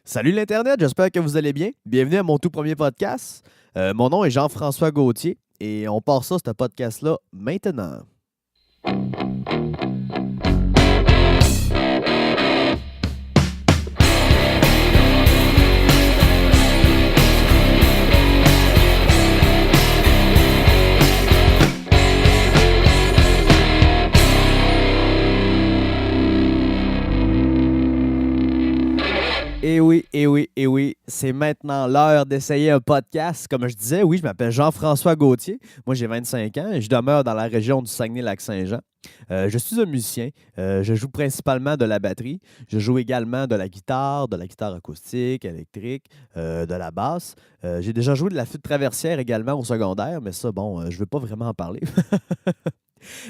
Salut l'Internet, j'espère que vous allez bien. Bienvenue à mon tout premier podcast. Mon nom est Jean-François Gauthier et on part ça, ce podcast-là, maintenant. Et oui, c'est maintenant l'heure d'essayer un podcast. Comme je disais, oui, je m'appelle Jean-François Gauthier. Moi, j'ai 25 ans et je demeure dans la région du Saguenay-Lac-Saint-Jean. Je suis un musicien. Je joue principalement de la batterie. Je joue également de la guitare acoustique, électrique, de la basse. J'ai déjà joué de la flûte traversière également au secondaire, mais ça, bon, je ne veux pas vraiment en parler.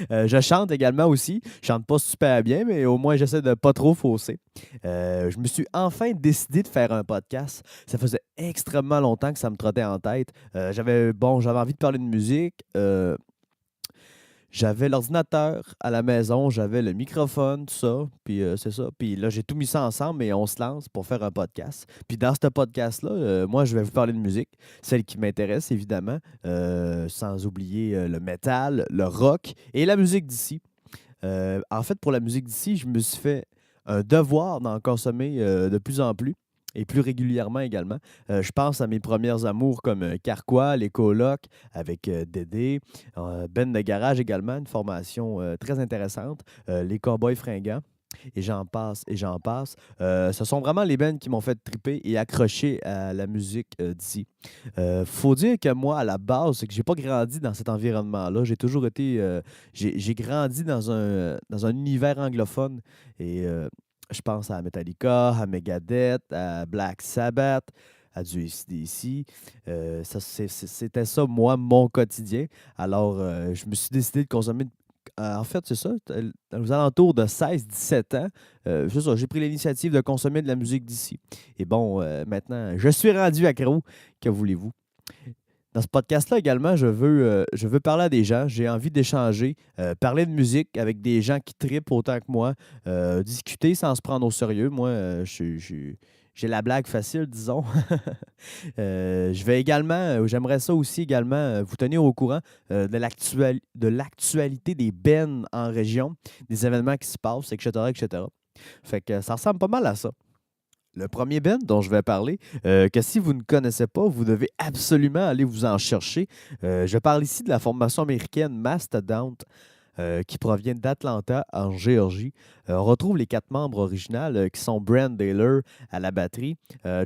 Je chante également aussi. Je chante pas super bien, mais au moins j'essaie de pas trop fausser. Je me suis enfin décidé de faire un podcast. Ça faisait extrêmement longtemps que ça me trottait en tête. J'avais envie de parler de musique. J'avais l'ordinateur à la maison, j'avais le microphone, tout ça, puis c'est ça. Puis là, j'ai tout mis ça ensemble et on se lance pour faire un podcast. Puis dans ce podcast-là, moi, je vais vous parler de musique, celle qui m'intéresse évidemment, sans oublier le métal, le rock et la musique d'ici. En fait, pour la musique d'ici, je me suis fait un devoir d'en consommer de plus en plus et plus régulièrement également. Je pense à mes premières amours comme Carquois, les colocs avec Dédé, Ben de Garage également, une formation très intéressante, les Cowboys fringants. Et j'en passe, et j'en passe. Ce sont vraiment les bands qui m'ont fait triper et accrocher à la musique d'ici. Faut dire que moi, à la base, c'est que j'ai pas grandi dans cet environnement-là. J'ai toujours été. J'ai grandi dans un univers anglophone. Et je pense à Metallica, à Megadeth, à Black Sabbath, à du AC/DC. C'était ça, moi, mon quotidien. Alors, je me suis décidé de consommer. En fait, c'est ça, aux alentours de 16-17 ans, c'est ça, j'ai pris l'initiative de consommer de la musique d'ici. Et bon, maintenant, je suis rendu accro. Que voulez-vous? Dans ce podcast-là également, je veux parler à des gens. J'ai envie d'échanger, parler de musique avec des gens qui tripent autant que moi, discuter sans se prendre au sérieux. Moi, j'ai la blague facile, disons. Je vais également, j'aimerais ça aussi également, vous tenir au courant de l'actualité des bennes en région, des événements qui se passent, etc., etc. Fait que ça ressemble pas mal à ça. Le premier band dont je vais parler, que si vous ne connaissez pas, vous devez absolument aller vous en chercher. Je parle ici de la formation américaine Mastodon, qui provient d'Atlanta, en Géorgie. On retrouve les quatre membres originaux qui sont Brent Taylor à la batterie,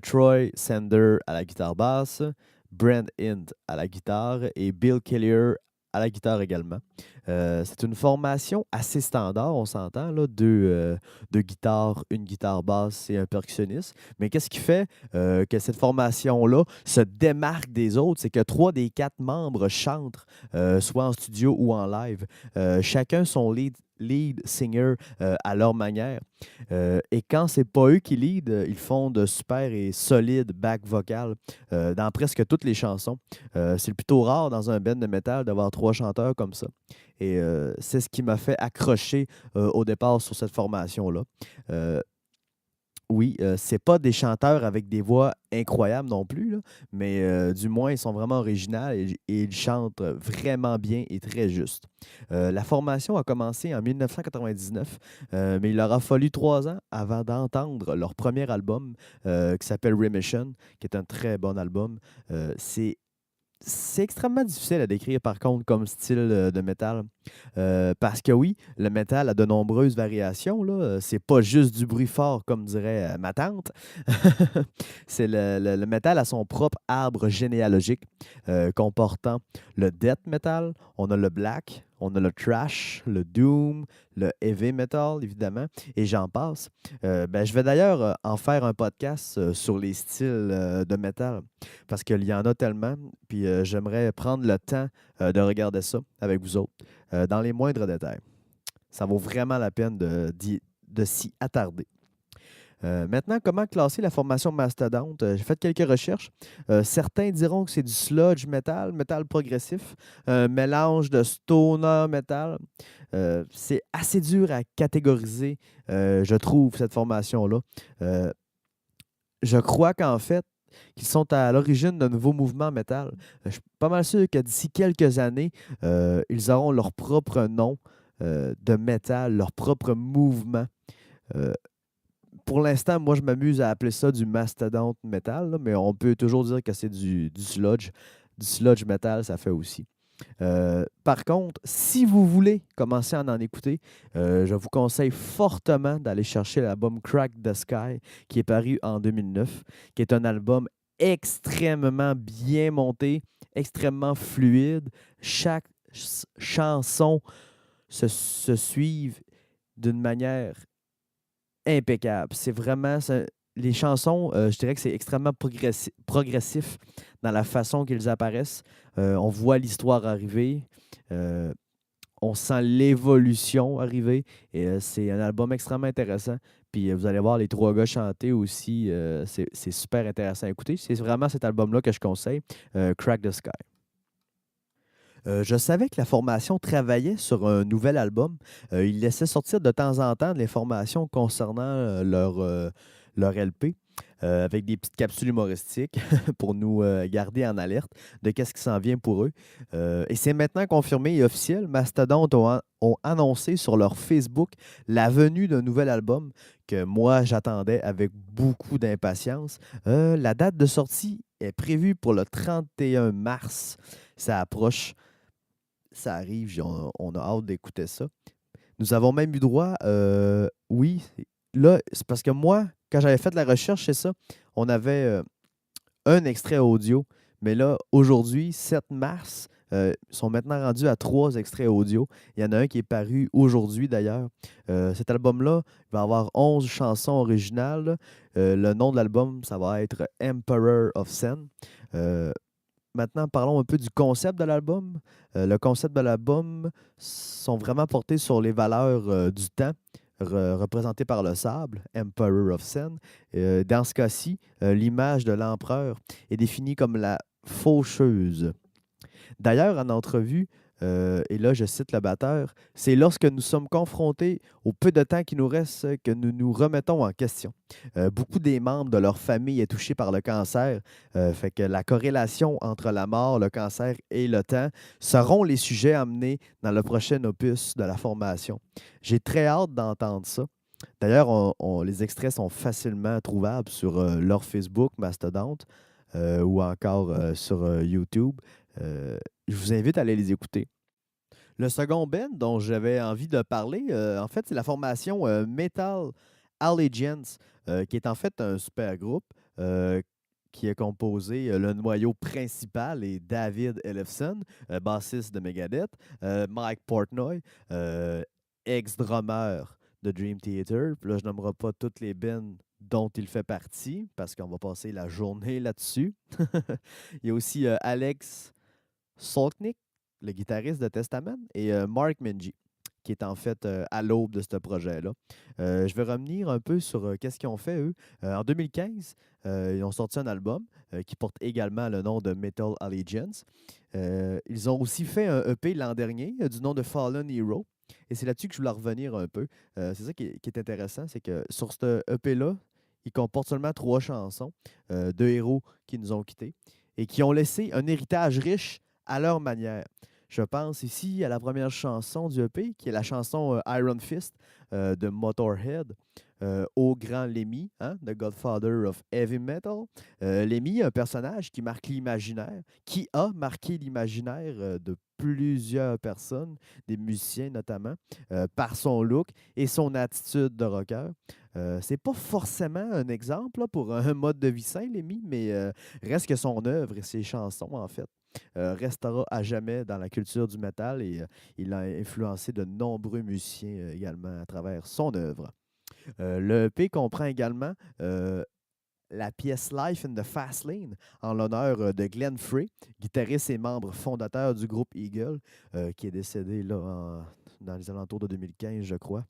Troy Sander à la guitare basse, Brent Hint à la guitare et Bill Kellier à la guitare également. C'est une formation assez standard, on s'entend, là, deux guitares, une guitare basse et un percussionniste. Mais qu'est-ce qui fait que cette formation-là se démarque des autres? C'est que trois des quatre membres chantent, soit en studio ou en live. Chacun son lead singer à leur manière. Et quand c'est pas eux qui lead, ils font de super et solides back vocales dans presque toutes les chansons. C'est plutôt rare dans un band de métal d'avoir trois chanteurs comme ça. Et c'est ce qui m'a fait accrocher au départ sur cette formation-là. Euh, oui, c'est pas des chanteurs avec des voix incroyables non plus, là, mais du moins, ils sont vraiment originaux et ils chantent vraiment bien et très juste. La formation a commencé en 1999, mais il leur a fallu 3 ans avant d'entendre leur premier album qui s'appelle Remission, qui est un très bon album. C'est extrêmement difficile à décrire par contre comme style de métal. Parce que oui, le métal a de nombreuses variations, là. C'est pas juste du bruit fort comme dirait ma tante. C'est le métal a son propre arbre généalogique comportant le death metal, on a le black, on a le thrash, le doom, le heavy metal évidemment, et j'en passe. Je vais d'ailleurs en faire un podcast sur les styles de métal parce qu'il y en a tellement, puis j'aimerais prendre le temps de regarder ça avec vous autres dans les moindres détails. Ça vaut vraiment la peine de s'y attarder. Maintenant, comment classer la formation mastodonte? J'ai fait quelques recherches. Certains diront que c'est du sludge metal, metal progressif, un mélange de stoner metal. C'est assez dur à catégoriser, je trouve, cette formation-là. Euh, Je crois qu'en fait, qu'ils sont à l'origine d'un nouveau mouvement métal. Je suis pas mal sûr que d'ici quelques années, ils auront leur propre nom de métal, leur propre mouvement. Euh, pour l'instant, moi, je m'amuse à appeler ça du mastodonte metal, là, mais on peut toujours dire que c'est du sludge. Du sludge metal, ça fait aussi. Par contre, si vous voulez commencer à en écouter, je vous conseille fortement d'aller chercher l'album Crack the Sky, qui est paru en 2009, qui est un album extrêmement bien monté, extrêmement fluide. Chaque chanson se suivent d'une manière impeccable. C'est vraiment. Les chansons, je dirais que c'est extrêmement progressif dans la façon qu'ils apparaissent. On voit l'histoire arriver. euh, on sent l'évolution arriver. Et c'est un album extrêmement intéressant. Puis vous allez voir les trois gars chanter aussi. C'est super intéressant à écouter. C'est vraiment cet album-là que je conseille, Crack the Sky. Je savais que la formation travaillait sur un nouvel album. Ils laissaient sortir de temps en temps de l'information concernant leur LP avec des petites capsules humoristiques pour nous garder en alerte de qu'est-ce qui s'en vient pour eux. Et c'est maintenant confirmé et officiel. Mastodon ont annoncé sur leur Facebook la venue d'un nouvel album que moi j'attendais avec beaucoup d'impatience. La date de sortie est prévue pour le 31 mars. Ça approche. Ça arrive, on a hâte d'écouter ça. Nous avons même eu droit, oui, là, c'est parce que moi, quand j'avais fait la recherche, c'est ça, on avait un extrait audio, mais là, aujourd'hui, 7 mars, ils sont maintenant rendus à 3 extraits audio. Il y en a un qui est paru aujourd'hui d'ailleurs. Cet album-là, il va avoir 11 chansons originales. Le nom de l'album, ça va être Emperor of Sen. Euh, Maintenant, parlons un peu du concept de l'album. Le concept de l'album sont vraiment portés sur les valeurs du temps, représentées par le sable, Emperor of Sen. Dans ce cas-ci, l'image de l'empereur est définie comme la faucheuse. D'ailleurs, en entrevue, et là je cite le batteur, c'est lorsque nous sommes confrontés au peu de temps qui nous reste que nous nous remettons en question. Beaucoup des membres de leur famille est touchés par le cancer, fait que la corrélation entre la mort, le cancer et le temps seront les sujets amenés dans le prochain opus de la formation. J'ai très hâte d'entendre ça. D'ailleurs, les extraits sont facilement trouvables sur leur Facebook, Mastodonte, ou encore sur YouTube. Euh, je vous invite à aller les écouter. Le second band dont j'avais envie de parler, en fait, c'est la formation Metal Allegiance, qui est en fait un super groupe qui est composé, le noyau principal est David Ellefson, bassiste de Megadeth, Mike Portnoy, ex-drummer de Dream Theater. Puis là, je nommerai pas toutes les bands dont il fait partie, parce qu'on va passer la journée là-dessus. Il y a aussi Alex Solknick, le guitariste de Testament, et Mark Menji, qui est en fait à l'aube de ce projet-là. Je vais revenir un peu sur qu'est-ce qu'ils ont fait, eux. En 2015, ils ont sorti un album qui porte également le nom de Metal Allegiance. Ils ont aussi fait un EP l'an dernier du nom de Fallen Hero. Et c'est là-dessus que je voulais revenir un peu. C'est ça qui est intéressant, c'est que sur ce EP-là, il comporte seulement 3 chansons de héros qui nous ont quittés et qui ont laissé un héritage riche à leur manière. Je pense ici à la première chanson du EP, qui est la chanson Iron Fist de Motorhead, au grand Lemmy, hein, The Godfather of Heavy Metal. Lemmy, un personnage qui marque l'imaginaire, qui a marqué l'imaginaire de plusieurs personnes, des musiciens notamment, par son look et son attitude de rocker. C'est pas forcément un exemple là, pour un mode de vie sain, Lemmy, mais reste que son œuvre et ses chansons, en fait, restera à jamais dans la culture du métal et il a influencé de nombreux musiciens également à travers son œuvre. Le EP comprend également la pièce Life in the Fast Lane en l'honneur de Glenn Frey, guitariste et membre fondateur du groupe Eagle, qui est décédé là, dans les alentours de 2015, je crois.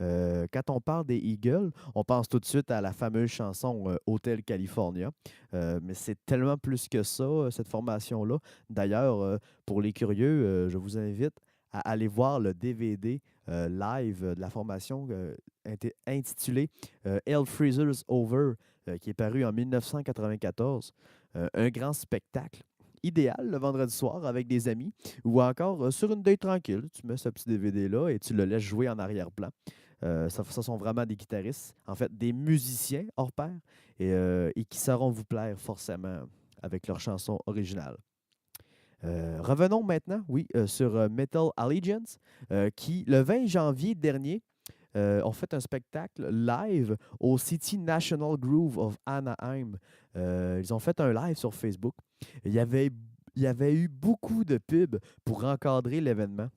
Quand on parle des Eagles, on pense tout de suite à la fameuse chanson Hotel California. Mais c'est tellement plus que ça, cette formation-là. D'ailleurs, pour les curieux, je vous invite à aller voir le DVD live de la formation intitulé Hell Freezers Over, qui est paru en 1994. Un grand spectacle idéal le vendredi soir avec des amis ou encore sur une date tranquille. Tu mets ce petit DVD-là et tu le laisses jouer en arrière-plan. Ça sont vraiment des guitaristes, en fait, des musiciens hors pair et qui sauront vous plaire forcément avec leurs chansons originales. Revenons maintenant, oui, sur Metal Allegiance, qui, le 20 janvier dernier, ont fait un spectacle live au City National Groove of Anaheim. Ils ont fait un live sur Facebook. Il y avait, il y avait eu beaucoup de pubs pour encadrer l'événement.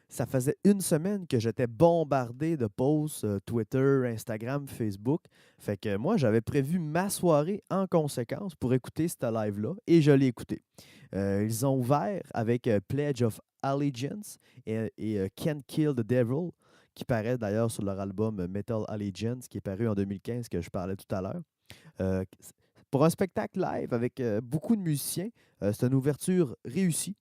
Ça faisait une semaine que j'étais bombardé de posts Twitter, Instagram, Facebook. Fait que moi, j'avais prévu ma soirée en conséquence pour écouter ce live-là et je l'ai écouté. Ils ont ouvert avec Pledge of Allegiance et Can't Kill the Devil, qui paraît d'ailleurs sur leur album Metal Allegiance, qui est paru en 2015, que je parlais tout à l'heure. Euh, pour un spectacle live avec beaucoup de musiciens, c'est une ouverture réussie.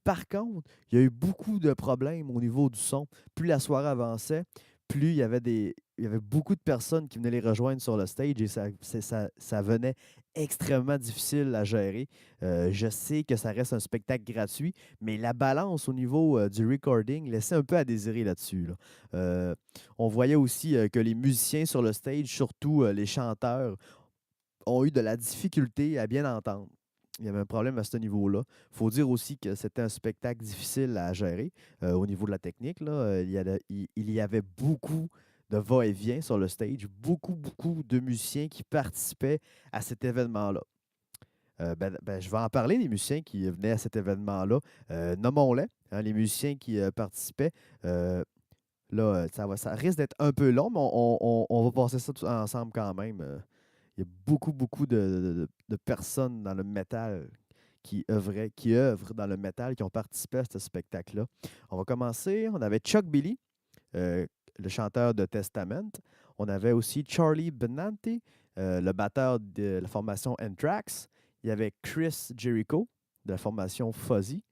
Par contre, il y a eu beaucoup de problèmes au niveau du son. Plus la soirée avançait, plus il y avait beaucoup de personnes qui venaient les rejoindre sur le stage et ça venait extrêmement difficile à gérer. Je sais que ça reste un spectacle gratuit, mais la balance au niveau du recording laissait un peu à désirer là-dessus, là. On voyait aussi que les musiciens sur le stage, surtout les chanteurs, ont eu de la difficulté à bien entendre. Il y avait un problème à ce niveau-là. Il faut dire aussi que c'était un spectacle difficile à gérer au niveau de la technique, là. Il y avait beaucoup de va-et-vient sur le stage, beaucoup de musiciens qui participaient à cet événement-là. Je vais en parler, les musiciens qui venaient à cet événement-là. Nommons-les, hein, les musiciens qui participaient. Là, ça risque d'être un peu long, mais on va passer ça tout ensemble quand même. Il y a beaucoup de personnes dans le métal qui œuvrent dans le métal, qui ont participé à ce spectacle-là. On va commencer. On avait Chuck Billy, euh, le chanteur de Testament. On avait aussi Charlie Benante, le batteur de la formation Anthrax. Il y avait Chris Jericho, de la formation Fuzzy.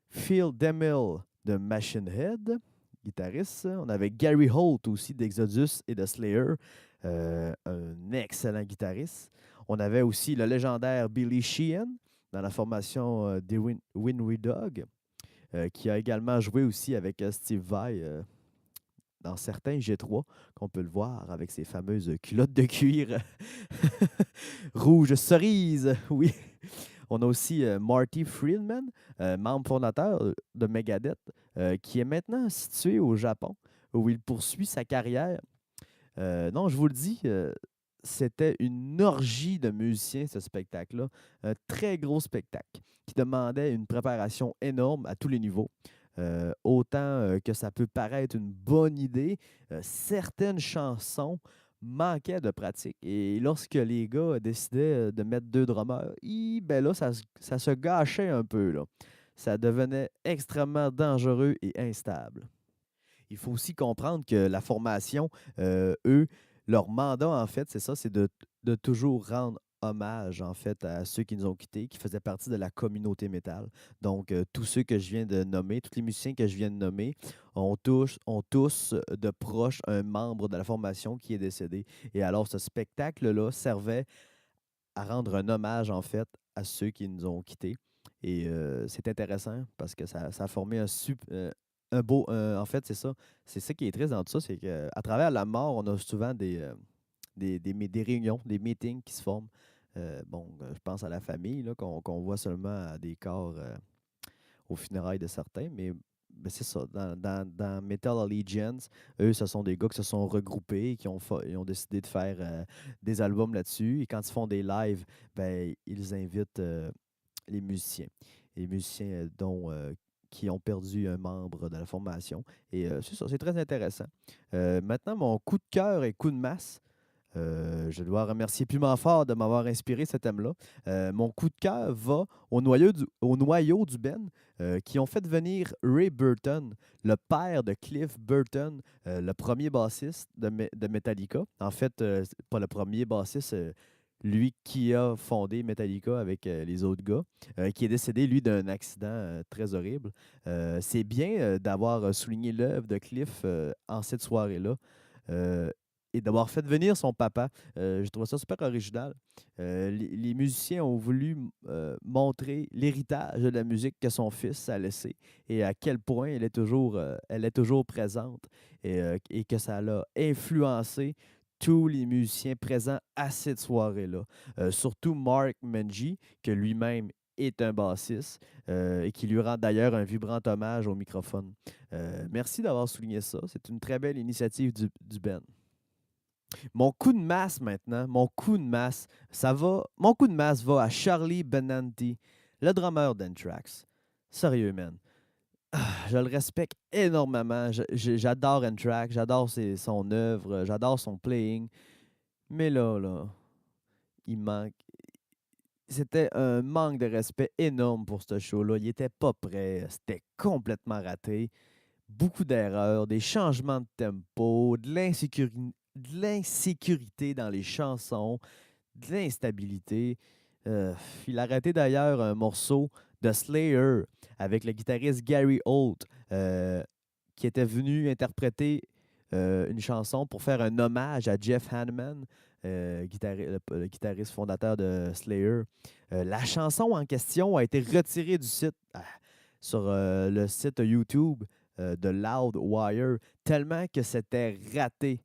Phil Demmel de Machine Head, guitariste. On avait Gary Holt aussi d'Exodus et de Slayer, un excellent guitariste. On avait aussi le légendaire Billy Sheehan dans la formation des Winry Dog, qui a également joué aussi avec Steve Vai dans certains G3, qu'on peut le voir avec ses fameuses culottes de cuir rouge cerise, oui. On a aussi Marty Friedman, membre fondateur de Megadeth, qui est maintenant situé au Japon, où il poursuit sa carrière. Non, je vous le dis, c'était une orgie de musiciens, ce spectacle-là. Un très gros spectacle qui demandait une préparation énorme à tous les niveaux. Autant que ça peut paraître une bonne idée, certaines chansons manquaient de pratique. Et lorsque les gars décidaient de mettre deux drummers, ben là, ça se gâchait un peu, là. Ça devenait extrêmement dangereux et instable. Il faut aussi comprendre que la formation, eux, leur mandat, en fait, c'est ça, c'est de toujours rendre hommage, en fait, à ceux qui nous ont quittés, qui faisaient partie de la communauté métal. Donc, tous ceux que je viens de nommer, tous les musiciens que je viens de nommer, ont tous de proches un membre de la formation qui est décédé. Et alors, ce spectacle-là servait à rendre un hommage, en fait, à ceux qui nous ont quittés. Et c'est intéressant parce que ça a formé un beau. En fait, c'est ça. C'est ça qui est triste dans tout ça, c'est qu'à travers la mort, on a souvent des réunions, des meetings qui se forment. Je pense à la famille, là, qu'on voit seulement à des corps aux funérailles de certains, mais c'est ça. Dans Metal Allegiance, eux, ce sont des gars qui se sont regroupés, ils ont décidé de faire des albums là-dessus. Et quand ils font des lives, ben, ils invitent les musiciens. Les musiciens qui ont perdu un membre de la formation. Et c'est ça, c'est très intéressant. Maintenant, mon coup de cœur et coup de masse. Je dois remercier Piment Fort de m'avoir inspiré ce thème-là. Mon coup de cœur va au noyau du Ben, qui ont fait venir Ray Burton, le père de Cliff Burton, le premier bassiste de Metallica. En fait, c'est pas le premier bassiste. lui qui a fondé Metallica avec les autres gars, qui est décédé, lui, d'un accident très horrible. C'est bien d'avoir souligné l'œuvre de Cliff en cette soirée-là. euh, et d'avoir fait venir son papa. Je trouve ça super original. Les musiciens ont voulu montrer l'héritage de la musique que son fils a laissé et à quel point elle est toujours présente et que ça l'a influencé tous les musiciens présents à cette soirée-là. Surtout Mark Menji, que lui-même est un bassiste et qui lui rend d'ailleurs un vibrant hommage au microphone. Merci d'avoir souligné ça. C'est une très belle initiative du band. Mon coup de masse maintenant, mon coup de masse, mon coup de masse va à Charlie Benanti, le drummer d'Anthrax. Sérieux, man. Je le respecte énormément. J'adore Anthrax, j'adore son œuvre, j'adore son playing. Mais là, il manque. C'était un manque de respect énorme pour ce show-là. Il était pas prêt. C'était complètement raté. Beaucoup d'erreurs, des changements de tempo, de l'insécurité dans les chansons, de l'instabilité. Euh, il a raté d'ailleurs un morceau de Slayer avec le guitariste Gary Holt qui était venu interpréter une chanson pour faire un hommage à Jeff Hanneman, le guitariste fondateur de Slayer. La chanson en question a été retirée du site sur le site YouTube de Loudwire tellement que c'était raté.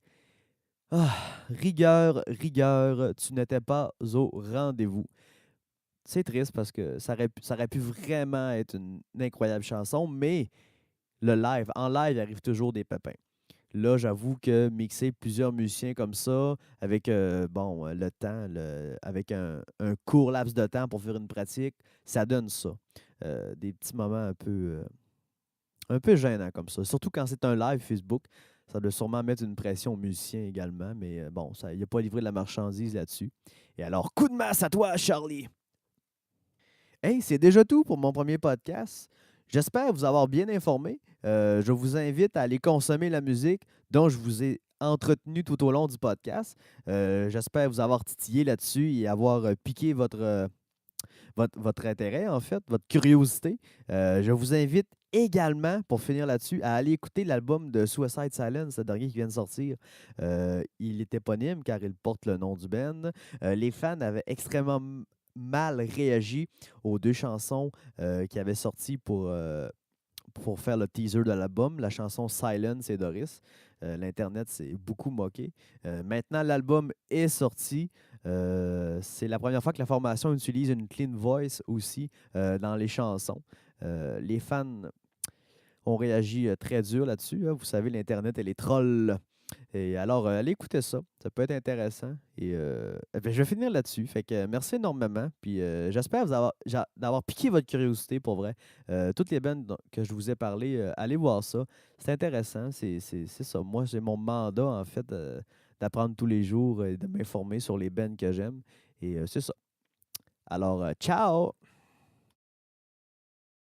Ah, rigueur, tu n'étais pas au rendez-vous. C'est triste parce que ça aurait pu vraiment être une incroyable chanson, mais en live, il arrive toujours des pépins. Là, j'avoue que mixer plusieurs musiciens comme ça, avec le temps, avec un court laps de temps pour faire une pratique, ça donne ça. Des petits moments un peu gênants comme ça. Surtout quand c'est un live Facebook, ça doit sûrement mettre une pression aux musiciens également, mais bon, il n'a pas livré de la marchandise là-dessus. Et alors, coup de masse à toi, Charlie! Hey, c'est déjà tout pour mon premier podcast. J'espère vous avoir bien informé. Je vous invite à aller consommer la musique dont je vous ai entretenu tout au long du podcast. J'espère vous avoir titillé là-dessus et avoir piqué votre intérêt, en fait, votre curiosité. Je vous invite également, pour finir là-dessus, à aller écouter l'album de Suicide Silence, le dernier qui vient de sortir. Il est éponyme car il porte le nom du band. Les fans avaient extrêmement mal réagi aux deux chansons qui avaient sorti pour faire le teaser de l'album, la chanson Silence et Doris. L'Internet s'est beaucoup moqué. Maintenant, l'album est sorti. C'est la première fois que la formation utilise une clean voice aussi dans les chansons. Les fans ont réagi très dur là-dessus, hein. Vous savez, l'Internet et les trolls. Et alors, allez écouter ça. Ça peut être intéressant. Et ben, je vais finir là-dessus. Fait que merci énormément. Puis j'espère d'avoir piqué votre curiosité pour vrai. Toutes les bands que je vous ai parlé, allez voir ça. C'est intéressant. C'est ça. Moi, j'ai mon mandat, en fait, d'apprendre tous les jours et de m'informer sur les bands que j'aime. Et c'est ça. Alors, ciao!